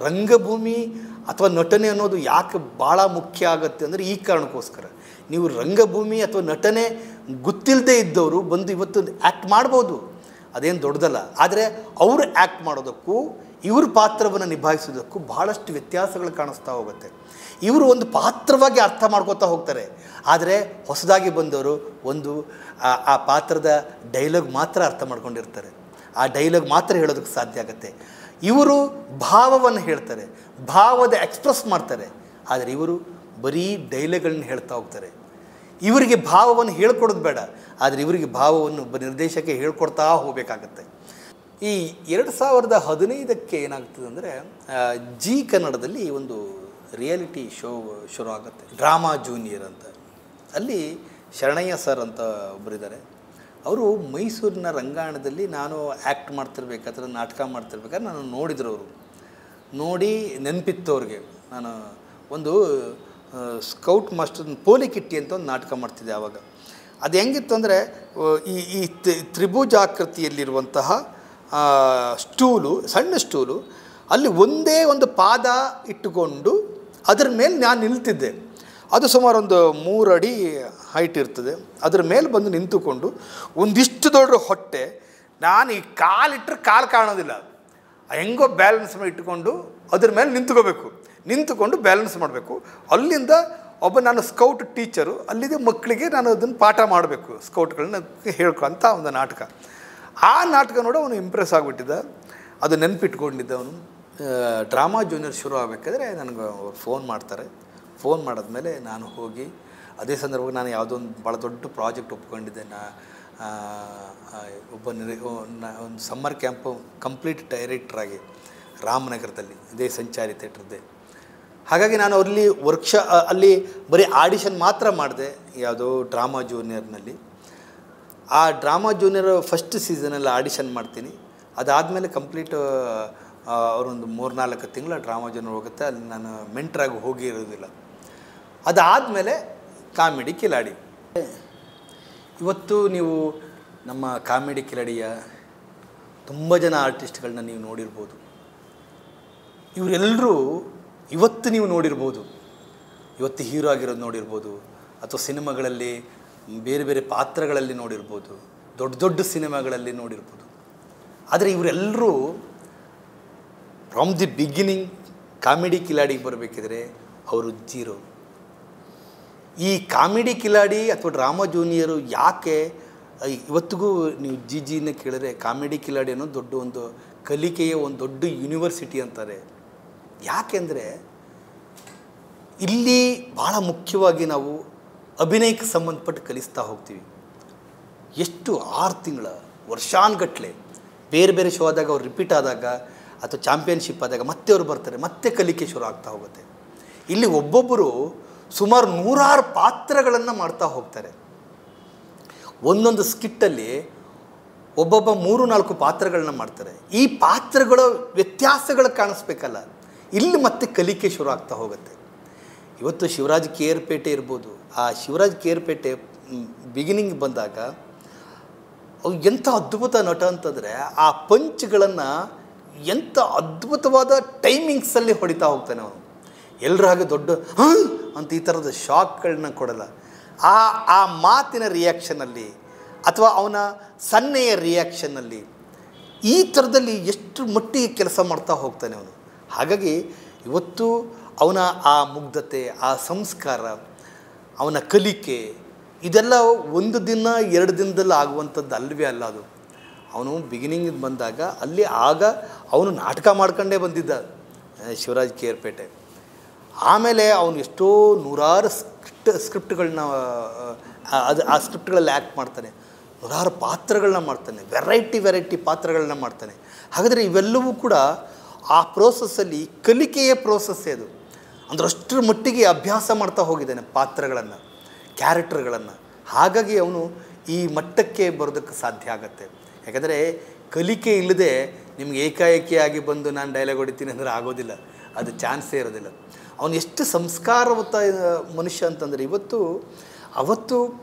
ರಂಗಭೂಮಿ ಅಥವಾ ನಟನೆ ಅನ್ನೋದು ಯಾಕೆ ಭಾಳ ಮುಖ್ಯ ಆಗುತ್ತೆ ಅಂದರೆ ಈ ಕಾರಣಕ್ಕೋಸ್ಕರ. ನೀವು ರಂಗಭೂಮಿ ಅಥವಾ ನಟನೆ ಗೊತ್ತಿಲ್ಲದೆ ಇದ್ದವರು ಬಂದು ಇವತ್ತು ಆ್ಯಕ್ಟ್ ಮಾಡ್ಬೋದು, ಅದೇನು ದೊಡ್ಡದಲ್ಲ. ಆದರೆ ಅವರು ಆ್ಯಕ್ಟ್ ಮಾಡೋದಕ್ಕೂ ಇವ್ರ ಪಾತ್ರವನ್ನು ನಿಭಾಯಿಸೋದಕ್ಕೂ ಭಾಳಷ್ಟು ವ್ಯತ್ಯಾಸಗಳು ಕಾಣಿಸ್ತಾ ಹೋಗುತ್ತೆ. ಇವರು ಒಂದು ಪಾತ್ರವಾಗಿ ಅರ್ಥ ಮಾಡ್ಕೋತಾ ಹೋಗ್ತಾರೆ, ಆದರೆ ಹೊಸದಾಗಿ ಬಂದವರು ಒಂದು ಆ ಪಾತ್ರದ ಡೈಲಾಗ್ ಮಾತ್ರ ಅರ್ಥ ಮಾಡ್ಕೊಂಡಿರ್ತಾರೆ, ಆ ಡೈಲಾಗ್ ಮಾತ್ರ ಹೇಳೋದಕ್ಕೆ ಸಾಧ್ಯ ಆಗುತ್ತೆ. ಇವರು ಭಾವವನ್ನು ಹೇಳ್ತಾರೆ, ಭಾವದ ಎಕ್ಸ್ಪ್ರೆಸ್ ಮಾಡ್ತಾರೆ, ಆದರೆ ಇವರು ಬರೀ ಡೈಲಾಗ್ಗಳನ್ನ ಹೇಳ್ತಾ ಹೋಗ್ತಾರೆ. ಇವರಿಗೆ ಭಾವವನ್ನು ಹೇಳ್ಕೊಡೋದು ಬೇಡ, ಆದರೆ ಇವರಿಗೆ ಭಾವವನ್ನು ಒಬ್ಬ ನಿರ್ದೇಶಕ ಹೇಳ್ಕೊಡ್ತಾ ಹೋಗಬೇಕಾಗತ್ತೆ. ಈ 2015ಕ್ಕೆ ಏನಾಗ್ತದೆ ಅಂದರೆ ಜಿ ಕನ್ನಡದಲ್ಲಿ ಒಂದು ರಿಯಾಲಿಟಿ ಶೋ ಶುರು ಆಗುತ್ತೆ, ಡ್ರಾಮಾ ಜೂನಿಯರ್ ಅಂತ. ಅಲ್ಲಿ ಶರಣಯ್ಯ ಸರ್ ಅಂತ ಒಬ್ಬರಿದ್ದಾರೆ. ಅವರು ಮೈಸೂರಿನ ರಂಗಾಯಣದಲ್ಲಿ ನಾನು ಆ್ಯಕ್ಟ್ ಮಾಡ್ತಿರ್ಬೇಕಾದ್ರೆ, ನಾಟಕ ಮಾಡ್ತಿರ್ಬೇಕಾದ್ರೆ ನಾನು ನೋಡಿದ್ರು. ಅವರು ನೋಡಿ ನೆನಪಿತ್ತು ಅವ್ರಿಗೆ. ನಾನು ಒಂದು ಸ್ಕೌಟ್ ಮಾಸ್ಟರ್ ಪೋಲಿಕಿಟ್ಟಿ ಅಂತ ಒಂದು ನಾಟಕ ಮಾಡ್ತಿದ್ದೆ ಆವಾಗ. ಅದು ಹೆಂಗಿತ್ತು ಅಂದರೆ ಈ ತ್ರಿಭುಜಾಕೃತಿಯಲ್ಲಿರುವಂತಹ ಸ್ಟೂಲು, ಸಣ್ಣ ಸ್ಟೂಲು, ಅಲ್ಲಿ ಒಂದೇ ಒಂದು ಪಾದ ಇಟ್ಟುಕೊಂಡು ಅದರ ಮೇಲೆ ನಾನು ನಿಲ್ತಿದ್ದೆ. ಅದು ಸುಮಾರು ಒಂದು 3 ಅಡಿ ಹೈಟ್ ಇರ್ತದೆ. ಅದರ ಮೇಲೆ ಬಂದು ನಿಂತುಕೊಂಡು ಒಂದಿಷ್ಟು ದೊಡ್ಡ ಹೊಟ್ಟೆ, ನಾನು ಈ ಕಾಲಿಟ್ಟರೆ ಕಾಲು ಕಾಣೋದಿಲ್ಲ, ಹೆಂಗೋ ಬ್ಯಾಲೆನ್ಸ್ ಮಾಡಿ ಇಟ್ಕೊಂಡು ಅದ್ರ ಮೇಲೆ ನಿಂತುಕೊಂಡು ಬ್ಯಾಲೆನ್ಸ್ ಮಾಡಬೇಕು. ಅಲ್ಲಿಂದ ನಾನು ಸ್ಕೌಟ್ ಟೀಚರು, ಅಲ್ಲಿದೆ ಮಕ್ಕಳಿಗೆ ನಾನು ಅದನ್ನು ಪಾಠ ಮಾಡಬೇಕು, ಸ್ಕೌಟ್ಗಳನ್ನ ಹೇಳ್ಕೊಂತ ಒಂದು ನಾಟಕ. ಆ ನಾಟಕ ನೋಡಿ ಅವನು ಇಂಪ್ರೆಸ್ ಆಗಿಬಿಟ್ಟಿದ್ದ, ಅದು ನೆನಪಿಟ್ಕೊಂಡಿದ್ದ ಅವನು. ಡ್ರಾಮಾ ಜೂನಿಯರ್ ಶುರು ಆಗಬೇಕಾದ್ರೆ ನನಗೆ ಅವ್ರು ಫೋನ್ ಮಾಡ್ತಾರೆ. ಫೋನ್ ಮಾಡಿದ್ಮೇಲೆ ನಾನು ಹೋಗಿ, ಅದೇ ಸಂದರ್ಭದಲ್ಲಿ ನಾನು ಯಾವುದೋ ಒಂದು ಭಾಳ ದೊಡ್ಡ ಪ್ರಾಜೆಕ್ಟ್ ಒಪ್ಕೊಂಡಿದ್ದೆ. ಒಂದು ಸಮ್ಮರ್ ಕ್ಯಾಂಪು ಕಂಪ್ಲೀಟ್ ಡೈರೆಕ್ಟ್ರಾಗಿ ರಾಮನಗರದಲ್ಲಿ, ಇದೇ ಸಂಚಾರಿ ಥಿಯೇಟ್ರದ್ದೇ. ಹಾಗಾಗಿ ನಾನು ಅಲ್ಲಿ ಅಲ್ಲಿ ಬರೀ ಆಡಿಷನ್ ಮಾತ್ರ ಮಾಡಿದೆ, ಯಾವುದೋ ಡ್ರಾಮಾ ಜೂನಿಯರ್ನಲ್ಲಿ. ಆ ಡ್ರಾಮಾ ಜೂನಿಯರ್ ಫಸ್ಟ್ ಸೀಸನಲ್ಲಿ ಆಡಿಷನ್ ಮಾಡ್ತೀನಿ. ಅದಾದಮೇಲೆ ಕಂಪ್ಲೀಟ್ ಅವರೊಂದು 3-4 ತಿಂಗಳ ಡ್ರಾಮಾ ಜೂನಿಯರ್ ಹೋಗುತ್ತೆ. ಅಲ್ಲಿ ನಾನು ಮೆಂಟ್ರಾಗಿ ಹೋಗಿ ಇರೋದಿಲ್ಲ. ಅದಾದಮೇಲೆ ಕಾಮಿಡಿ ಕಿಲಾಡಿ. ಇವತ್ತು ನೀವು ನಮ್ಮ ಕಾಮಿಡಿ ಕಿಲಾಡಿಯ ತುಂಬ ಜನ ಆರ್ಟಿಸ್ಟ್ಗಳನ್ನ ನೀವು ನೋಡಿರ್ಬೋದು. ಇವರೆಲ್ಲರೂ ಇವತ್ತು ನೀವು ನೋಡಿರ್ಬೋದು, ಇವತ್ತು ಹೀರೋ ಆಗಿರೋದು ನೋಡಿರ್ಬೋದು, ಅಥವಾ ಸಿನಿಮಾಗಳಲ್ಲಿ ಬೇರೆ ಬೇರೆ ಪಾತ್ರಗಳಲ್ಲಿ ನೋಡಿರ್ಬೋದು, ದೊಡ್ಡ ದೊಡ್ಡ ಸಿನಿಮಾಗಳಲ್ಲಿ ನೋಡಿರ್ಬೋದು. ಆದರೆ ಇವರೆಲ್ಲರೂ ಫ್ರಮ್ ದಿ ಬಿಗಿನಿಂಗ್ ಕಾಮಿಡಿ ಕಿಲಾಡಿಗೆ ಬರಬೇಕಿದ್ರೆ ಅವರು ಜೀರೋ. ಈ ಕಾಮಿಡಿ ಕಿಲಾಡಿ ಅಥವಾ ಡ್ರಾಮಾ ಜೂನಿಯರು ಯಾಕೆ ಇವತ್ತಿಗೂ ನೀವು ಜಿನ ಕೇಳಿದ್ರೆ ಕಾಮಿಡಿ ಕಿಲಾಡಿ ಅನ್ನೋ ದೊಡ್ಡ ಒಂದು ಕಲಿಕೆಯ ಒಂದು ದೊಡ್ಡ ಯೂನಿವರ್ಸಿಟಿ ಅಂತಾರೆ. ಯಾಕೆಂದರೆ ಇಲ್ಲಿ ಭಾಳ ಮುಖ್ಯವಾಗಿ ನಾವು ಅಭಿನಯಕ್ಕೆ ಸಂಬಂಧಪಟ್ಟು ಕಲಿಸ್ತಾ ಹೋಗ್ತೀವಿ. ಎಷ್ಟು 6 ತಿಂಗಳ ವರ್ಷಾನುಗಟ್ಟಲೆ ಬೇರೆ ಬೇರೆ ಶೋ ಆದಾಗ ಅವ್ರು ರಿಪೀಟ್ ಆದಾಗ ಅಥವಾ ಚಾಂಪಿಯನ್ಶಿಪ್ ಆದಾಗ ಮತ್ತೆ ಅವ್ರು ಬರ್ತಾರೆ, ಮತ್ತೆ ಕಲಿಕೆ ಶುರು ಆಗ್ತಾ ಹೋಗುತ್ತೆ. ಇಲ್ಲಿ ಒಬ್ಬೊಬ್ಬರು ಸುಮಾರು 100 ಪಾತ್ರಗಳನ್ನು ಮಾಡ್ತಾ ಹೋಗ್ತಾರೆ. ಒಂದೊಂದು ಸ್ಕಿಟ್ಟಲ್ಲಿ ಒಬ್ಬೊಬ್ಬ 3-4 ಪಾತ್ರಗಳನ್ನ ಮಾಡ್ತಾರೆ. ಈ ಪಾತ್ರಗಳ ವ್ಯತ್ಯಾಸಗಳು ಕಾಣಿಸ್ಬೇಕಲ್ಲ, ಇಲ್ಲಿ ಮತ್ತೆ ಕಲಿಕೆ ಶುರು ಆಗ್ತಾ ಹೋಗುತ್ತೆ. ಇವತ್ತು ಶಿವರಾಜ್ ಕೇರ್ಪೇಟೆ ಇರ್ಬೋದು. ಆ ಶಿವರಾಜ್ ಕೇರ್ಪೇಟೆ ಬಿಗಿನಿಂಗ್ ಬಂದಾಗ ಅವು ಎಂಥ ಅದ್ಭುತ ನಟ ಅಂತಂದರೆ ಆ ಪಂಚ್ಗಳನ್ನು ಎಂಥ ಅದ್ಭುತವಾದ ಟೈಮಿಂಗ್ಸಲ್ಲಿ ಹೊಡಿತಾ ಹೋಗ್ತಾನೆ ಅವನು. ಎಲ್ಲರ ಹಾಗೆ ದೊಡ್ಡ ಅಂತ ಈ ಥರದ ಶಾಕ್ಗಳನ್ನ ಕೊಡಲ್ಲ. ಆ ಮಾತಿನ ರಿಯಾಕ್ಷನಲ್ಲಿ ಅಥವಾ ಅವನ ಸನ್ನೆಯ ರಿಯಾಕ್ಷನ್ನಲ್ಲಿ ಈ ಥರದಲ್ಲಿ ಎಷ್ಟು ಮಟ್ಟಿಗೆ ಕೆಲಸ ಮಾಡ್ತಾ ಹೋಗ್ತಾನೆ ಅವನು. ಹಾಗಾಗಿ ಇವತ್ತು ಅವನ ಆ ಮುಗ್ಧತೆ, ಆ ಸಂಸ್ಕಾರ, ಅವನ ಕಲಿಕೆ ಇದೆಲ್ಲ 1 ದಿನ 2 ದಿನದಲ್ಲಿ ಆಗುವಂಥದ್ದು ಅಲ್ವೇ ಅಲ್ಲ. ಅದು ಅವನು ಬಿಗಿನಿಂಗ್ ಬಂದಾಗ ಅಲ್ಲಿ ಆಗ ಅವನು ನಾಟಕ ಮಾಡ್ಕೊಂಡೇ ಬಂದಿದ್ದ ಶಿವರಾಜ್ ಕೇರ್ಪೇಟೆ. ಆಮೇಲೆ ಅವನು ಎಷ್ಟೋ 100 ಸ್ಕ್ರಿಪ್ಟ್ಗಳನ್ನ ಆ ಸ್ಕ್ರಿಪ್ಟ್ಗಳಲ್ಲಿ ಆ್ಯಕ್ಟ್ ಮಾಡ್ತಾನೆ, 100 ಪಾತ್ರಗಳನ್ನ ಮಾಡ್ತಾನೆ, ವೆರೈಟಿ ಪಾತ್ರಗಳನ್ನ ಮಾಡ್ತಾನೆ. ಹಾಗಾದರೆ ಇವೆಲ್ಲವೂ ಕೂಡ ಆ ಪ್ರೋಸೆಸ್ಸಲ್ಲಿ ಕಲಿಕೆಯ ಪ್ರೋಸೆಸ್ಸೇ ಅದು. ಅಂದ್ರೆ ಅಷ್ಟರ ಮಟ್ಟಿಗೆ ಅಭ್ಯಾಸ ಮಾಡ್ತಾ ಹೋಗಿದ್ದಾನೆ ಪಾತ್ರಗಳನ್ನು, ಕ್ಯಾರೆಕ್ಟರ್ಗಳನ್ನು. ಹಾಗಾಗಿ ಅವನು ಈ ಮಟ್ಟಕ್ಕೆ ಬರೋದಕ್ಕೆ ಸಾಧ್ಯ ಆಗತ್ತೆ. ಯಾಕಂದರೆ ಕಲಿಕೆ ಇಲ್ಲದೆ ನಿಮ್ಗೆ ಏಕಾಏಕಿಯಾಗಿ ಬಂದು ನಾನು ಡೈಲಾಗ್ ಹೊಡಿತೀನಿ ಅಂದರೆ ಆಗೋದಿಲ್ಲ, ಅದು ಚಾನ್ಸೇ ಇರೋದಿಲ್ಲ. ಅವನು ಎಷ್ಟು ಸಂಸ್ಕಾರವಂತ ಮನುಷ್ಯ ಅಂತಂದರೆ ಅವತ್ತು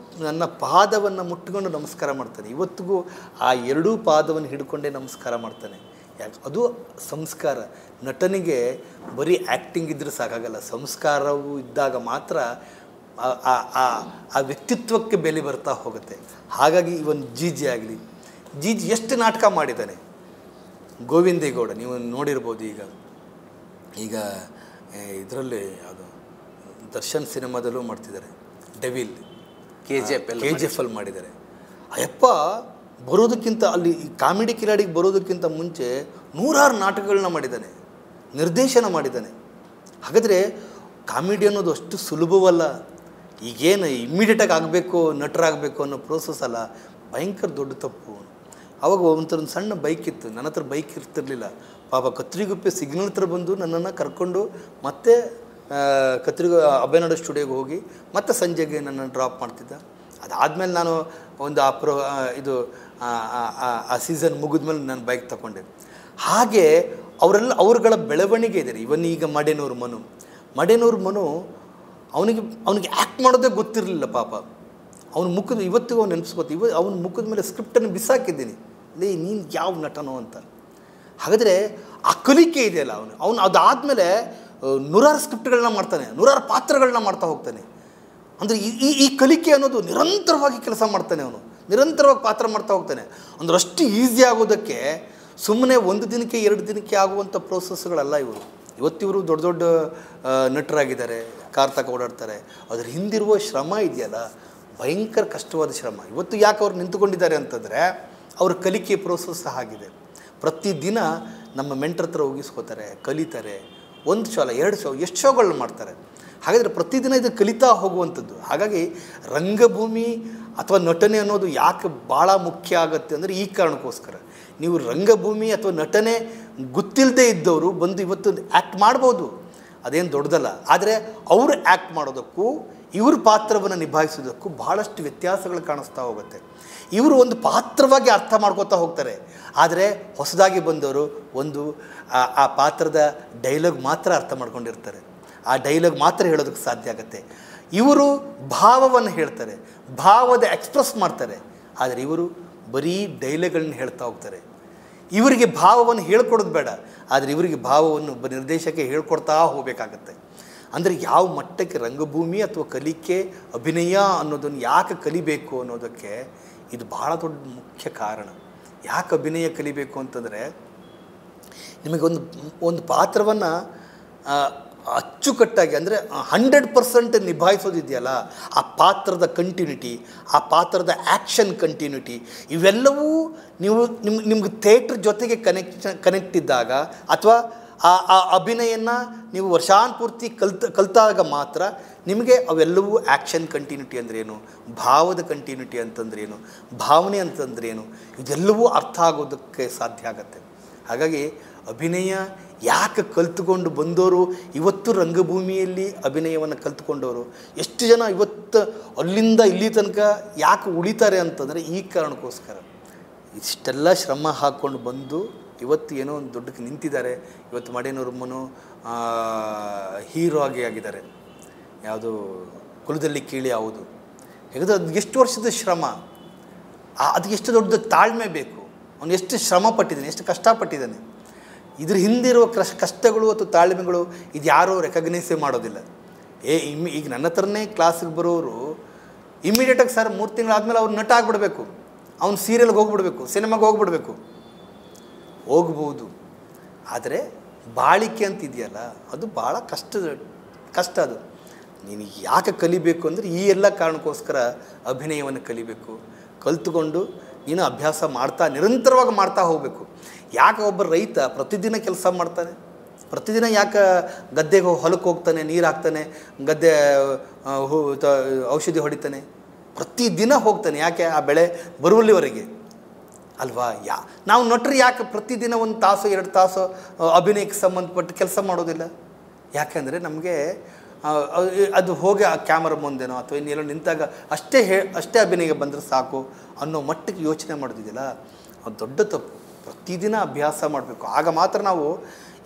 ನನ್ನ ಪಾದವನ್ನು ಮುಟ್ಕೊಂಡು ನಮಸ್ಕಾರ ಮಾಡ್ತಾನೆ. ಇವತ್ತಿಗೂ ಆ 2 ಪಾದವನ್ನು ಹಿಡ್ಕೊಂಡೇ ನಮಸ್ಕಾರ ಮಾಡ್ತಾನೆ. ಯಾಕೆ ಅದು ಸಂಸ್ಕಾರ. ನಟನಿಗೆ ಬರೀ ಆ್ಯಕ್ಟಿಂಗ್ ಇದ್ದರೆ ಸಾಕಾಗಲ್ಲ, ಸಂಸ್ಕಾರವು ಇದ್ದಾಗ ಮಾತ್ರ ಆ ವ್ಯಕ್ತಿತ್ವಕ್ಕೆ ಬೆಲೆ ಬರ್ತಾ ಹೋಗುತ್ತೆ. ಹಾಗಾಗಿ ಇವನ್ ಜೀಜಿ ಆಗಲಿ, ಜೀಜಿ ಎಷ್ಟು ನಾಟಕ ಮಾಡಿದ್ದಾನೆ. ಗೋವಿಂದೇಗೌಡ ನೀವು ನೋಡಿರ್ಬೋದು. ಈಗ ಇದರಲ್ಲಿ ಅದು ದರ್ಶನ್ ಸಿನಿಮಾದಲ್ಲೂ ಮಾಡ್ತಿದ್ದಾರೆ, ಡೆವಿಲ್, KGF ಅಲ್ಲಿ ಮಾಡಿದ್ದಾರೆ. ಅಯ್ಯಪ್ಪ ಬರೋದಕ್ಕಿಂತ ಅಲ್ಲಿ ಕಾಮಿಡಿ ಕಿಲಾಡಿಗೆ ಬರೋದಕ್ಕಿಂತ ಮುಂಚೆ 100 ನಾಟಕಗಳನ್ನ ಮಾಡಿದ್ದಾನೆ, ನಿರ್ದೇಶನ ಮಾಡಿದ್ದಾನೆ. ಹಾಗಾದರೆ ಕಾಮಿಡಿ ಅನ್ನೋದು ಅಷ್ಟು ಸುಲಭವಲ್ಲ. ಈಗೇನು ಇಮ್ಮಿಡಿಯೇಟಾಗಿ ಆಗಬೇಕು, ನಟರಾಗಬೇಕು ಅನ್ನೋ ಪ್ರೋಸೆಸ್ ಅಲ್ಲ, ಭಯಂಕರ ದೊಡ್ಡ ತಪ್ಪು. ಆವಾಗ ಒಂದು ಸಣ್ಣ ಬೈಕ್ ಇತ್ತು, ನನ್ನ ಹತ್ರ ಬೈಕ್ ಇರ್ತಿರ್ಲಿಲ್ಲ. ಪಾಪ ಕತ್ರಿಗುಪ್ಪೆ ಸಿಗ್ನಲ್ ಹತ್ರ ಬಂದು ನನ್ನನ್ನು ಕರ್ಕೊಂಡು ಮತ್ತೆ ಅಭಯನಾಡು ಸ್ಟುಡಿಯೋಗೆ ಹೋಗಿ ಮತ್ತೆ ಸಂಜೆಗೆ ನನ್ನನ್ನು ಡ್ರಾಪ್ ಮಾಡ್ತಿದ್ದ. ಅದಾದಮೇಲೆ ನಾನು ಒಂದು ಆ ಸೀಸನ್ ಮುಗಿದ್ಮೇಲೆ ನಾನು ಬೈಕ್ ತಗೊಂಡೆ. ಹಾಗೆ ಅವ್ರುಗಳ ಬೆಳವಣಿಗೆ ಇದೆ. ಈಗ ಮಡೆನೂರು ಮನು ಅವನಿಗೆ ಆ್ಯಕ್ಟ್ ಮಾಡೋದೇ ಗೊತ್ತಿರಲಿಲ್ಲ ಪಾಪ. ಅವನ ಮುಖದ ಇವತ್ತಿಗೂ ಅವ್ನು ನೆನಪಿಸ್ಕೊತ, ಅವನ ಮುಖದ ಮೇಲೆ ಸ್ಕ್ರಿಪ್ಟನ್ನು ಬಿಸಾಕಿದ್ದೀನಿ, ನೀನು ಯಾವ ನಟನೋ ಅಂತ. ಹಾಗಾದರೆ ಆ ಕಲಿಕೆ ಇದೆಯಲ್ಲ, ಅವನು ಅದಾದಮೇಲೆ 100 ಸ್ಕ್ರಿಪ್ಟ್ಗಳನ್ನ ಮಾಡ್ತಾನೆ, 100 ಪಾತ್ರಗಳನ್ನ ಮಾಡ್ತಾ ಹೋಗ್ತಾನೆ. ಅಂದರೆ ಈ ಕಲಿಕೆ ಅನ್ನೋದು ನಿರಂತರವಾಗಿ ಕೆಲಸ ಮಾಡ್ತಾನೆ, ಅವನು ನಿರಂತರವಾಗಿ ಪಾತ್ರ ಮಾಡ್ತಾ ಹೋಗ್ತಾನೆ. ಅಂದ್ರೆ ಅಷ್ಟು ಈಸಿ ಆಗೋದಕ್ಕೆ ಸುಮ್ಮನೆ 1 ದಿನಕ್ಕೆ 2 ದಿನಕ್ಕೆ ಆಗುವಂಥ ಪ್ರೋಸೆಸ್ಗಳಲ್ಲ ಇವರು. ಇವತ್ತಿವರು ದೊಡ್ಡ ದೊಡ್ಡ ನಟರಾಗಿದ್ದಾರೆ, ಕಾರ್ ತಕ ಓಡಾಡ್ತಾರೆ. ಅದ್ರ ಹಿಂದಿರುವ ಶ್ರಮ ಇದೆಯಲ್ಲ, ಭಯಂಕರ ಕಷ್ಟವಾದ ಶ್ರಮ. ಇವತ್ತು ಯಾಕೆ ಅವ್ರು ನಿಂತುಕೊಂಡಿದ್ದಾರೆ ಅಂತಂದರೆ ಅವ್ರ ಕಲಿಕೆ ಪ್ರೋಸೆಸ್ ಆಗಿದೆ. ಪ್ರತಿದಿನ ನಮ್ಮ ಮೆಂಟ್ರ್ ಹತ್ರ ಹೋಗಿಸ್ಕೋತಾರೆ, ಕಲಿತಾರೆ. 1 ಶೋ ಅಲ್ಲ 2 ಶೋ, ಎಷ್ಟು ಶೋಗಳನ್ನ ಮಾಡ್ತಾರೆ. ಹಾಗಾದರೆ ಪ್ರತಿದಿನ ಇದು ಕಲಿತಾ ಹೋಗುವಂಥದ್ದು. ಹಾಗಾಗಿ ರಂಗಭೂಮಿ ಅಥವಾ ನಟನೆ ಅನ್ನೋದು ಯಾಕೆ ಭಾಳ ಮುಖ್ಯ ಆಗುತ್ತೆ ಅಂದರೆ ಈ ಕಾರಣಕ್ಕೋಸ್ಕರ. ನೀವು ರಂಗಭೂಮಿ ಅಥವಾ ನಟನೆ ಗೊತ್ತಿಲ್ಲದೆ ಇದ್ದವರು ಬಂದು ಇವತ್ತು ಆ್ಯಕ್ಟ್ ಮಾಡ್ಬೋದು, ಅದೇನು ದೊಡ್ಡದಲ್ಲ. ಆದರೆ ಅವರು ಆ್ಯಕ್ಟ್ ಮಾಡೋದಕ್ಕೂ ಇವ್ರ ಪಾತ್ರವನ್ನು ನಿಭಾಯಿಸೋದಕ್ಕೂ ಭಾಳಷ್ಟು ವ್ಯತ್ಯಾಸಗಳು ಕಾಣಿಸ್ತಾ ಹೋಗುತ್ತೆ. ಇವರು ಒಂದು ಪಾತ್ರವಾಗಿ ಅರ್ಥ ಮಾಡ್ಕೋತಾ ಹೋಗ್ತಾರೆ. ಆದರೆ ಹೊಸದಾಗಿ ಬಂದವರು ಆ ಪಾತ್ರದ ಡೈಲಾಗ್ ಮಾತ್ರ ಅರ್ಥ ಮಾಡ್ಕೊಂಡಿರ್ತಾರೆ, ಆ ಡೈಲಾಗ್ ಮಾತ್ರ ಹೇಳೋದಕ್ಕೆ ಸಾಧ್ಯ ಆಗುತ್ತೆ. ಇವರು ಭಾವವನ್ನು ಹೇಳ್ತಾರೆ, ಭಾವದ ಎಕ್ಸ್ಪ್ರೆಸ್ ಮಾಡ್ತಾರೆ. ಆದರೆ ಇವರು ಬರೀ ಡೈಲಾಗ್ಗಳನ್ನ ಹೇಳ್ತಾ ಹೋಗ್ತಾರೆ. ಇವರಿಗೆ ಭಾವವನ್ನು ಹೇಳ್ಕೊಡೋದು ಬೇಡ, ಆದರೆ ಇವರಿಗೆ ಭಾವವನ್ನು ಒಬ್ಬ ನಿರ್ದೇಶಕ ಹೇಳ್ಕೊಡ್ತಾ ಹೋಗಬೇಕಾಗತ್ತೆ. ಅಂದರೆ ಯಾವ ಮಟ್ಟಕ್ಕೆ ರಂಗಭೂಮಿ ಅಥವಾ ಕಲಿಕೆ ಅಭಿನಯ ಅನ್ನೋದನ್ನು ಯಾಕೆ ಕಲಿಬೇಕು ಅನ್ನೋದಕ್ಕೆ ಇದು ಭಾಳ ದೊಡ್ಡ ಮುಖ್ಯ ಕಾರಣ. ಯಾಕೆ ಅಭಿನಯ ಕಲಿಬೇಕು ಅಂತಂದರೆ, ನಿಮಗೆ ಒಂದು ಪಾತ್ರವನ್ನು ಅಚ್ಚುಕಟ್ಟಾಗಿ ಅಂದರೆ 100% ನಿಭಾಯಿಸೋದಿದೆಯಲ್ಲ, ಆ ಪಾತ್ರದ ಕಂಟಿನ್ಯೂಟಿ, ಆ ಪಾತ್ರದ ಆ್ಯಕ್ಷನ್ ಕಂಟಿನ್ಯೂಟಿ, ಇವೆಲ್ಲವೂ ನಿಮ್ಗೆ ಥಿಯೇಟ್ರ್ ಜೊತೆಗೆ ಕನೆಕ್ಟ್ ಇದ್ದಾಗ ಅಥವಾ ಆ ಅಭಿನಯನ ನೀವು ವರ್ಷಾನುಪೂರ್ತಿ ಕಲಿತಾಗ ಮಾತ್ರ ನಿಮಗೆ ಅವೆಲ್ಲವೂ ಆ್ಯಕ್ಷನ್ ಕಂಟಿನ್ಯೂಟಿ ಅಂದ್ರೇನು, ಭಾವದ ಕಂಟಿನ್ಯೂಟಿ ಅಂತಂದ್ರೇನು, ಭಾವನೆ ಅಂತಂದ್ರೇನು, ಇದೆಲ್ಲವೂ ಅರ್ಥ ಆಗೋದಕ್ಕೆ ಸಾಧ್ಯ ಆಗತ್ತೆ. ಹಾಗಾಗಿ ಅಭಿನಯ ಯಾಕೆ ಕಲ್ತುಕೊಂಡು ಬಂದವರು ಇವತ್ತು ರಂಗಭೂಮಿಯಲ್ಲಿ ಅಭಿನಯವನ್ನು ಕಲ್ತ್ಕೊಂಡವರು ಎಷ್ಟು ಜನ ಇವತ್ತು ಅಲ್ಲಿಂದ ಇಲ್ಲಿ ತನಕ ಯಾಕೆ ಉಳಿತಾರೆ ಅಂತಂದರೆ ಈ ಕಾರಣಕ್ಕೋಸ್ಕರ. ಇಷ್ಟೆಲ್ಲ ಶ್ರಮ ಹಾಕ್ಕೊಂಡು ಬಂದು ಇವತ್ತು ಏನೋ ಒಂದು ದೊಡ್ಡಕ್ಕೆ ನಿಂತಿದ್ದಾರೆ. ಇವತ್ತು ಮಡೆನೂರು ಹೀರೋ ಆಗಿದ್ದಾರೆ. ಯಾವುದು ಕುಲದಲ್ಲಿ ಕೀಳಿ ಯಾವುದು ಹೇಗಿದ್ರೆ ಅದು ಎಷ್ಟು ವರ್ಷದ ಶ್ರಮ, ಅದಕ್ಕೆ ಎಷ್ಟು ದೊಡ್ಡ ತಾಳ್ಮೆ ಬೇಕು, ಅವನು ಎಷ್ಟು ಶ್ರಮ ಪಟ್ಟಿದ್ದಾನೆ, ಎಷ್ಟು ಕಷ್ಟಪಟ್ಟಿದ್ದಾನೆ. ಇದ್ರ ಹಿಂದಿರುವ ಕಷ್ಟಗಳು ಅಥವಾ ತಾಳ್ಮೆಗಳು ಇದು ಯಾರೂ ರೆಕಗ್ನೈಸೇ ಮಾಡೋದಿಲ್ಲ. ಈಗ ನನ್ನ ಹತ್ರನೇ ಕ್ಲಾಸಿಗೆ ಬರೋರು ಇಮ್ಮಿಡಿಯೇಟಾಗಿ ಸರ್ 3 ತಿಂಗಳಾದಮೇಲೆ ಅವ್ರು ನಟ ಆಗಿಬಿಡ್ಬೇಕು, ಅವ್ನು ಸೀರಿಯಲ್ಗೆ ಹೋಗ್ಬಿಡ್ಬೇಕು, ಸಿನಿಮಾಗೆ ಹೋಗ್ಬಿಡ್ಬೇಕು. ಹೋಗ್ಬೋದು, ಆದರೆ ಬಾಳಿಕೆ ಅಂತ ಇದೆಯಲ್ಲ ಅದು ಭಾಳ ಕಷ್ಟ ಅದು. ನೀನು ಯಾಕೆ ಕಲಿಬೇಕು ಅಂದರೆ ಈ ಎಲ್ಲ ಕಾರಣಕ್ಕೋಸ್ಕರ ಅಭಿನಯವನ್ನು ಕಲಿಬೇಕು. ಕಲಿತುಕೊಂಡು ನೀನು ಅಭ್ಯಾಸ ನಿರಂತರವಾಗಿ ಮಾಡ್ತಾ ಹೋಗಬೇಕು. ಯಾಕೆ ಒಬ್ಬ ರೈತ ಪ್ರತಿದಿನ ಕೆಲಸ ಮಾಡ್ತಾನೆ, ಪ್ರತಿದಿನ ಯಾಕೆ ಗದ್ದೆಗೆ ಹೊಲಕ್ಕೆ ಹೋಗ್ತಾನೆ, ನೀರು ಹಾಕ್ತಾನೆ, ಗದ್ದೆ ಔಷಧಿ ಹೊಡಿತಾನೆ, ಪ್ರತಿದಿನ ಹೋಗ್ತಾನೆ. ಯಾಕೆ ಆ ಬೆಳೆ ಬರುವಲ್ಲಿವರೆಗೆ ಅಲ್ವಾ? ನಾವು ನಟರು ಯಾಕೆ ಪ್ರತಿದಿನ 1 ತಾಸು 2 ತಾಸು ಅಭಿನಯಕ್ಕೆ ಸಂಬಂಧಪಟ್ಟ ಕೆಲಸ ಮಾಡೋದಿಲ್ಲ? ಯಾಕೆಂದರೆ ನಮಗೆ ಅದು ಹೋಗಿ ಆ ಕ್ಯಾಮರಾ ಮುಂದೆನೋ ಅಥವಾ ಇನ್ನೆಲ್ಲೋ ನಿಂತಾಗ ಅಷ್ಟೇ ಅಭಿನಯ ಬಂದರೆ ಸಾಕು ಅನ್ನೋ ಮಟ್ಟಕ್ಕೆ ಯೋಚನೆ ಮಾಡೋದಿದೆಯಲ್ಲ, ಅದು ದೊಡ್ಡ ತಪ್ಪು. ಪ್ರತಿದಿನ ಅಭ್ಯಾಸ ಮಾಡಬೇಕು. ಆಗ ಮಾತ್ರ ನಾವು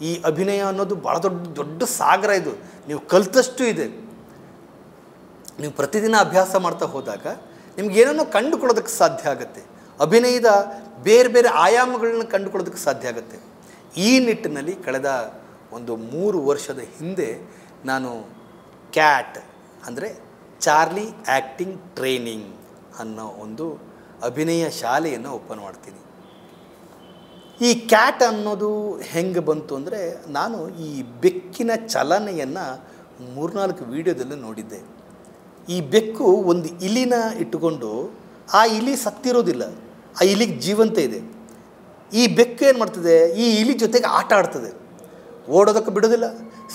ಈ ಅಭಿನಯ ಅನ್ನೋದು ಭಾಳ ದೊಡ್ಡ ಸಾಗರ. ಇದು ನೀವು ಕಲಿತಷ್ಟು ಇದೆ. ನೀವು ಪ್ರತಿದಿನ ಅಭ್ಯಾಸ ಮಾಡ್ತಾ ಹೋದಾಗ ನಿಮ್ಗೆ ಏನನ್ನೋ ಕಂಡುಕೊಳ್ಳೋದಕ್ಕೆ ಸಾಧ್ಯ ಆಗುತ್ತೆ. ಅಭಿನಯದ ಬೇರೆ ಬೇರೆ ಆಯಾಮಗಳನ್ನ ಕಂಡುಕೊಳ್ಳೋದಕ್ಕೆ ಸಾಧ್ಯ ಆಗುತ್ತೆ. ಈ ನಿಟ್ಟಿನಲ್ಲಿ ಕಳೆದ ಒಂದು 3 ವರ್ಷದ ಹಿಂದೆ ನಾನು ಕ್ಯಾಟ್ ಅಂದರೆ ಚಾರ್ಲಿ ಆ್ಯಕ್ಟಿಂಗ್ ಟ್ರೈನಿಂಗ್ ಅನ್ನೋ ಒಂದು ಅಭಿನಯ ಶಾಲೆಯನ್ನು ಓಪನ್ ಮಾಡ್ತೀನಿ. ಈ ಕ್ಯಾಟ್ ಅನ್ನೋದು ಹೆಂಗೆ ಬಂತು ಅಂದರೆ, ನಾನು ಈ ಬೆಕ್ಕಿನ ಚಲನೆಯನ್ನು 3-4 ವೀಡಿಯೋದಲ್ಲಿ ನೋಡಿದ್ದೆ. ಈ ಬೆಕ್ಕು ಒಂದು ಇಲಿನ ಇಟ್ಟುಕೊಂಡು, ಆ ಇಲಿ ಸತ್ತಿರೋದಿಲ್ಲ, ಆ ಇಲಿಗೆ ಜೀವಂತ ಇದೆ. ಈ ಬೆಕ್ಕು ಏನು ಮಾಡ್ತದೆ, ಈ ಇಲಿ ಜೊತೆಗೆ ಆಟ ಆಡ್ತದೆ. ಓಡೋದಕ್ಕೂ ಬಿಡೋದಿಲ್ಲ,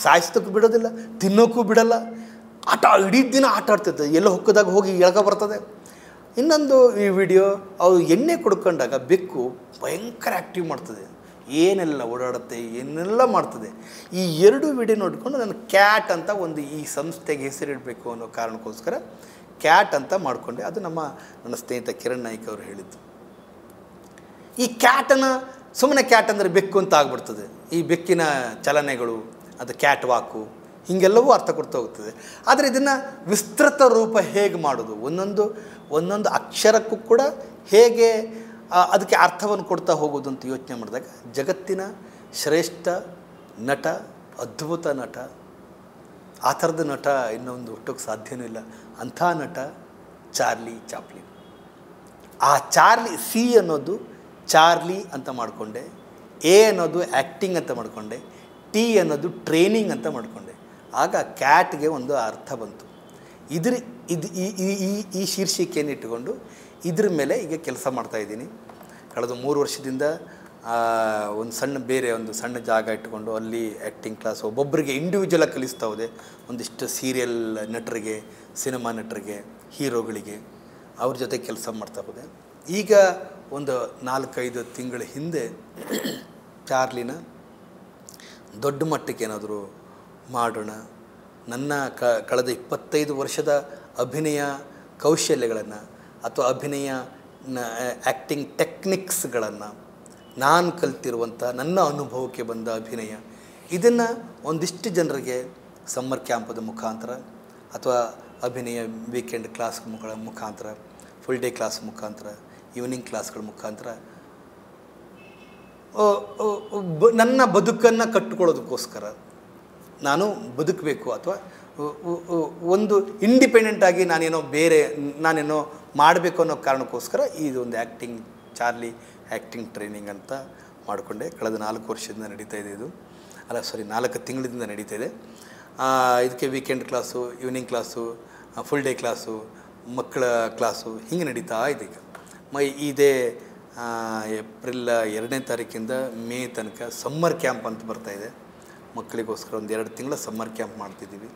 ಸಾಯಿಸೋದಕ್ಕೂ ಬಿಡೋದಿಲ್ಲ, ತಿನ್ನೋಕ್ಕೂ ಬಿಡಲ್ಲ. ಇಡೀ ದಿನ ಆಟ ಆಡ್ತದೆ. ಎಲ್ಲೋ ಹೊಕ್ಕದಾಗ ಹೋಗಿ ಎಳ್ಕ ಬರ್ತದೆ. ಇನ್ನೊಂದು ಈ ವಿಡಿಯೋ, ಅವು ಎಣ್ಣೆ ಕುಡ್ಕೊಂಡಾಗ ಬೆಕ್ಕು ಭಯಂಕರ ಆ್ಯಕ್ಟಿವ್ ಮಾಡ್ತದೆ, ಏನೆಲ್ಲ ಓಡಾಡುತ್ತೆ, ಏನೆಲ್ಲ ಮಾಡ್ತದೆ. ಈ 2 ವಿಡಿಯೋ ನೋಡಿಕೊಂಡು ನಾನು ಕ್ಯಾಟ್ ಅಂತ ಒಂದು ಈ ಸಂಸ್ಥೆಗೆ ಹೆಸರಿಡಬೇಕು ಅನ್ನೋ ಕಾರಣಕ್ಕೋಸ್ಕರ ಕ್ಯಾಟ್ ಅಂತ ಮಾಡಿಕೊಂಡೆ. ಅದು ನನ್ನ ಸ್ನೇಹಿತ ಕಿರಣ್ ನಾಯ್ಕ್ ಅವರು ಹೇಳಿದ್ದು. ಈ ಕ್ಯಾಟನ್ನು ಸುಮ್ಮನೆ ಕ್ಯಾಟ್ ಅಂದರೆ ಬೆಕ್ಕು ಅಂತ ಆಗ್ಬಿಡ್ತದೆ. ಈ ಬೆಕ್ಕಿನ ಚಲನೆಗಳು, ಅದು ಕ್ಯಾಟ್ ವಾಕು, ಹೀಗೆಲ್ಲವೂ ಅರ್ಥ ಕೊಡ್ತಾ ಹೋಗ್ತದೆ. ಆದರೆ ಇದನ್ನು ವಿಸ್ತೃತ ರೂಪ ಹೇಗೆ ಮಾಡೋದು, ಒಂದೊಂದು ಅಕ್ಷರಕ್ಕೂ ಕೂಡ ಹೇಗೆ ಅದಕ್ಕೆ ಅರ್ಥವನ್ನು ಕೊಡ್ತಾ ಹೋಗೋದು ಅಂತ ಯೋಚನೆ ಮಾಡಿದಾಗ, ಜಗತ್ತಿನ ಶ್ರೇಷ್ಠ ನಟ, ಅದ್ಭುತ ನಟ, ಆ ಥರದ ನಟ ಇನ್ನೊಂದು ಹುಟ್ಟೋಕ್ಕೆ ಸಾಧ್ಯವೂ ಇಲ್ಲ, ಅಂಥ ನಟ ಚಾರ್ಲಿ ಚಾಪ್ಲಿನ್. ಆ ಚಾರ್ಲಿ, ಸಿ ಅನ್ನೋದು ಚಾರ್ಲಿ ಅಂತ ಮಾಡಿಕೊಂಡೆ, ಎ ಅನ್ನೋದು ಆ್ಯಕ್ಟಿಂಗ್ ಅಂತ ಮಾಡಿಕೊಂಡೆ, ಟಿ ಅನ್ನೋದು ಟ್ರೈನಿಂಗ್ ಅಂತ ಮಾಡಿಕೊಂಡೆ. ಆಗ ಕ್ಯಾಟ್ಗೆ ಒಂದು ಅರ್ಥ ಬಂತು. ಈ ಶೀರ್ಷಿಕೆಯನ್ನು ಇಟ್ಟುಕೊಂಡು ಇದ್ರ ಮೇಲೆ ಈಗ ಕೆಲಸ ಮಾಡ್ತಾಯಿದ್ದೀನಿ. ಕಳೆದ 3 ವರ್ಷದಿಂದ ಒಂದು ಸಣ್ಣ ಜಾಗ ಇಟ್ಟುಕೊಂಡು ಅಲ್ಲಿ ಆ್ಯಕ್ಟಿಂಗ್ ಕ್ಲಾಸ್ ಒಬ್ಬೊಬ್ಬರಿಗೆ ಇಂಡಿವಿಜುವಲಾಗಿ ಕಲಿಸ್ತಾ ಹೋದೆ. ಒಂದಿಷ್ಟು ಸೀರಿಯಲ್ ನಟರಿಗೆ, ಸಿನಿಮಾ ನಟರಿಗೆ, ಹೀರೋಗಳಿಗೆ ಅವ್ರ ಜೊತೆ ಕೆಲಸ ಮಾಡ್ತಾ ಹೋದೆ. ಈಗ ಒಂದು 4-5 ತಿಂಗಳ ಹಿಂದೆ ಚಾರ್ಲಿನ ದೊಡ್ಡ ಮಟ್ಟಕ್ಕೆ ಏನಾದರೂ ಮಾಡೋಣ, ನನ್ನ ಕಳೆದ 25 ವರ್ಷದ ಅಭಿನಯ ಕೌಶಲ್ಯಗಳನ್ನು ಅಥವಾ ಅಭಿನಯ ಆ್ಯಕ್ಟಿಂಗ್ ಟೆಕ್ನಿಕ್ಸ್ಗಳನ್ನು, ನಾನು ಕಲ್ತಿರುವಂಥ ನನ್ನ ಅನುಭವಕ್ಕೆ ಬಂದ ಅಭಿನಯ, ಇದನ್ನು ಒಂದಿಷ್ಟು ಜನರಿಗೆ ಸಮ್ಮರ್ ಕ್ಯಾಂಪದ ಮುಖಾಂತರ ಅಥವಾ ಅಭಿನಯ ವೀಕೆಂಡ್ ಕ್ಲಾಸ್ಗಳ ಮುಖಾಂತರ, ಫುಲ್ ಡೇ ಕ್ಲಾಸ್ ಮುಖಾಂತರ, ಈವ್ನಿಂಗ್ ಕ್ಲಾಸ್ಗಳ ಮುಖಾಂತರ ನನ್ನ ಬದುಕನ್ನು ಕಟ್ಟಿಕೊಳ್ಳೋದಕ್ಕೋಸ್ಕರ ನಾನು ಬದುಕಬೇಕು ಅಥವಾ ಒಂದು ಇಂಡಿಪೆಂಡೆಂಟಾಗಿ ನಾನೇನೋ ಮಾಡಬೇಕು ಅನ್ನೋ ಕಾರಣಕ್ಕೋಸ್ಕರ ಇದೊಂದು ಚಾರ್ಲಿ ಆ್ಯಕ್ಟಿಂಗ್ ಟ್ರೈನಿಂಗ್ ಅಂತ ಮಾಡಿಕೊಂಡೆ. ಕಳೆದ 4 ವರ್ಷದಿಂದ ನಡೀತಾ ಇದೆ ಇದು. 4 ತಿಂಗಳಿಂದ ನಡೀತಾ ಇದೆ. ಇದಕ್ಕೆ weekend class, evening class, full day class, ಮಕ್ಕಳ ಕ್ಲಾಸು ಹೀಗೆ ನಡೀತಾ ಇದೆ. ಇದೇ ಏಪ್ರಿಲ್ 2ನೇ ತಾರೀಕಿಂದ ಮೇ ತನಕ ಸಮ್ಮರ್ ಕ್ಯಾಂಪ್ ಅಂತ ಬರ್ತಾಯಿದೆ. ಮಕ್ಕಳಿಗೋಸ್ಕರ ಒಂದು 2 ತಿಂಗಳ ಸಮ್ಮರ್ ಕ್ಯಾಂಪ್ ಮಾಡ್ತಿದ್ದೀವಿ.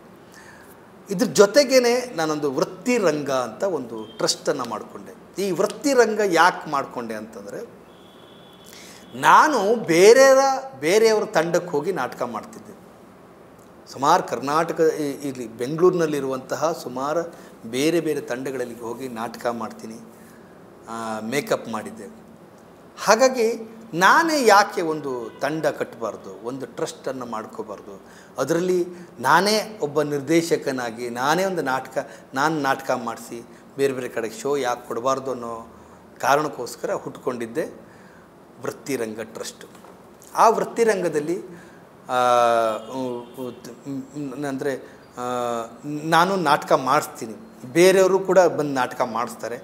ಇದ್ರ ಜೊತೆಗೇ ನಾನೊಂದು ವೃತ್ತಿರಂಗ ಅಂತ ಒಂದು ಟ್ರಸ್ಟನ್ನು ಮಾಡಿಕೊಂಡೆ. ಈ ವೃತ್ತಿರಂಗ ಯಾಕೆ ಮಾಡಿಕೊಂಡೆ ಅಂತಂದರೆ, ನಾನು ಬೇರೆಯವರ ತಂಡಕ್ಕೆ ಹೋಗಿ ನಾಟಕ ಮಾಡ್ತಿದ್ದೆ. ಸುಮಾರು ಕರ್ನಾಟಕ, ಇಲ್ಲಿ ಬೆಂಗಳೂರಿನಲ್ಲಿರುವಂತಹ ಸುಮಾರು ಬೇರೆ ತಂಡಗಳಲ್ಲಿ ಹೋಗಿ ನಾಟಕ ಮಾಡ್ತೀನಿ, ಮೇಕಪ್ ಮಾಡಿದ್ದೆ. ಹಾಗಾಗಿ ನಾನೇ ಯಾಕೆ ಒಂದು ತಂಡ ಕಟ್ಟಬಾರ್ದು, ಒಂದು ಟ್ರಸ್ಟನ್ನು ಮಾಡ್ಕೋಬಾರ್ದು, ಅದರಲ್ಲಿ ನಾನೇ ಒಬ್ಬ ನಿರ್ದೇಶಕನಾಗಿ ನಾನೇ ಒಂದು ನಾಟಕ ಮಾಡಿಸಿ ಬೇರೆ ಕಡೆಗೆ ಶೋ ಯಾಕೆ ಕೊಡಬಾರ್ದು ಅನ್ನೋ ಕಾರಣಕ್ಕೋಸ್ಕರ ಹುಟ್ಕೊಂಡಿದ್ದೆ ವೃತ್ತಿರಂಗ ಟ್ರಸ್ಟು. ಆ ವೃತ್ತಿರಂಗದಲ್ಲಿ ಅಂದರೆ ನಾನು ನಾಟಕ ಮಾಡಿಸ್ತೀನಿ, ಬೇರೆಯವರು ಕೂಡ ಬಂದು ನಾಟಕ ಮಾಡಿಸ್ತಾರೆ,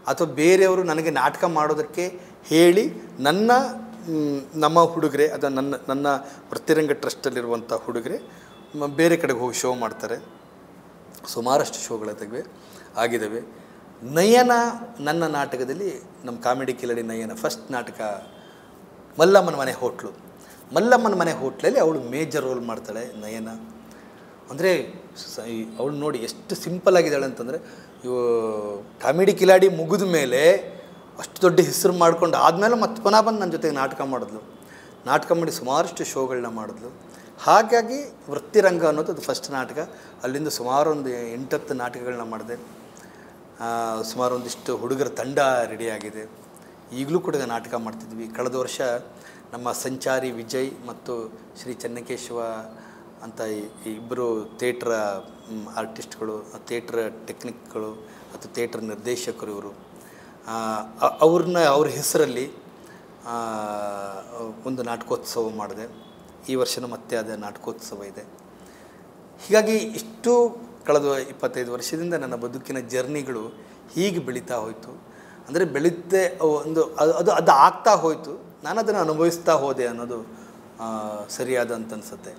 ಅಥವಾ ಬೇರೆಯವರು ನನಗೆ ನಾಟಕ ಮಾಡೋದಕ್ಕೆ ಹೇಳಿ ನಮ್ಮ ಹುಡುಗರೆ ಅಥವಾ ನನ್ನ ವೃತ್ತಿರಂಗ ಟ್ರಸ್ಟಲ್ಲಿರುವಂಥ ಹುಡುಗರೆ ಬೇರೆ ಕಡೆಗೆ ಹೋಗಿ ಶೋ ಮಾಡ್ತಾರೆ. ಸುಮಾರಷ್ಟು ಆಗಿದ್ದಾವೆ. ನಯನ ನನ್ನ ನಾಟಕದಲ್ಲಿ, ನಮ್ಮ ಕಾಮಿಡಿ ಕಿಲಾಡಿ ನಯನ ಫಸ್ಟ್ ನಾಟಕ ಮಲ್ಲಮ್ಮನ ಮನೆ ಹೋಟ್ಲಲ್ಲಿ ಅವಳು ಮೇಜರ್ ರೋಲ್ ಮಾಡ್ತಾಳೆ ನಯನ. ಅಂದರೆ ಅವಳು ನೋಡಿ ಎಷ್ಟು ಸಿಂಪಲ್ ಆಗಿದ್ದಾಳೆ ಅಂತಂದರೆ, ಕಾಮಿಡಿ ಕಿಲಾಡಿ ಮುಗಿದ ಮೇಲೆ ಅಷ್ಟು ದೊಡ್ಡ ಹೆಸರು ಮಾಡ್ಕೊಂಡು ಆದಮೇಲೆ ಮತ್ತೆ ಪುನಃ ಬಂದು ನನ್ನ ಜೊತೆಗೆ ನಾಟಕ ಮಾಡಿ ಸುಮಾರಷ್ಟು ಶೋಗಳನ್ನ ಮಾಡಿದ್ಲು. ಹಾಗಾಗಿ ವೃತ್ತಿರಂಗ ಅನ್ನೋದು ಅದು ಫಸ್ಟ್ ನಾಟಕ. ಅಲ್ಲಿಂದ ಸುಮಾರು ಒಂದು 8-10 ನಾಟಕಗಳನ್ನ ಮಾಡಿದೆ. ಸುಮಾರು ಒಂದಿಷ್ಟು ಹುಡುಗರ ತಂಡ ರೆಡಿಯಾಗಿದೆ. ಈಗಲೂ ಕೂಡ ನಾಟಕ ಮಾಡ್ತಿದ್ವಿ. ಕಳೆದ ವರ್ಷ ನಮ್ಮ ಸಂಚಾರಿ ವಿಜಯ್ ಮತ್ತು ಶ್ರೀ ಚೆನ್ನಕೇಶವ ಅಂತ ಇಬ್ಬರು ಥಿಯೇಟ್ರ್ ಆರ್ಟಿಸ್ಟ್ಗಳು, ಥಿಯೇಟ್ರ್ ಟೆಕ್ನಿಕ್ಗಳು ಅಥವಾ ಥಿಯೇಟ್ರ್ ನಿರ್ದೇಶಕರು ಇವರು, ಅವ್ರ ಹೆಸರಲ್ಲಿ ಒಂದು ನಾಟಕೋತ್ಸವ ಮಾಡಿದೆ. ಈ ವರ್ಷನೂ ಮತ್ತೆ ಅದೇ ನಾಟಕೋತ್ಸವ ಇದೆ. ಹೀಗಾಗಿ ಇಷ್ಟು ಕಳೆದ 25 ವರ್ಷದಿಂದ ನನ್ನ ಬದುಕಿನ ಜರ್ನಿಗಳು ಹೀಗೆ ಬೆಳೀತಾ ಹೋಯಿತು. ಅಂದರೆ ಬೆಳೀತೆ ಒಂದು ಅದು ಆಗ್ತಾ ಹೋಯಿತು, ನಾನು ಅದನ್ನು ಅನುಭವಿಸ್ತಾ ಹೋದೆ ಅನ್ನೋದು ಸರಿಯಾದಂತ ಅನಿಸುತ್ತೆ.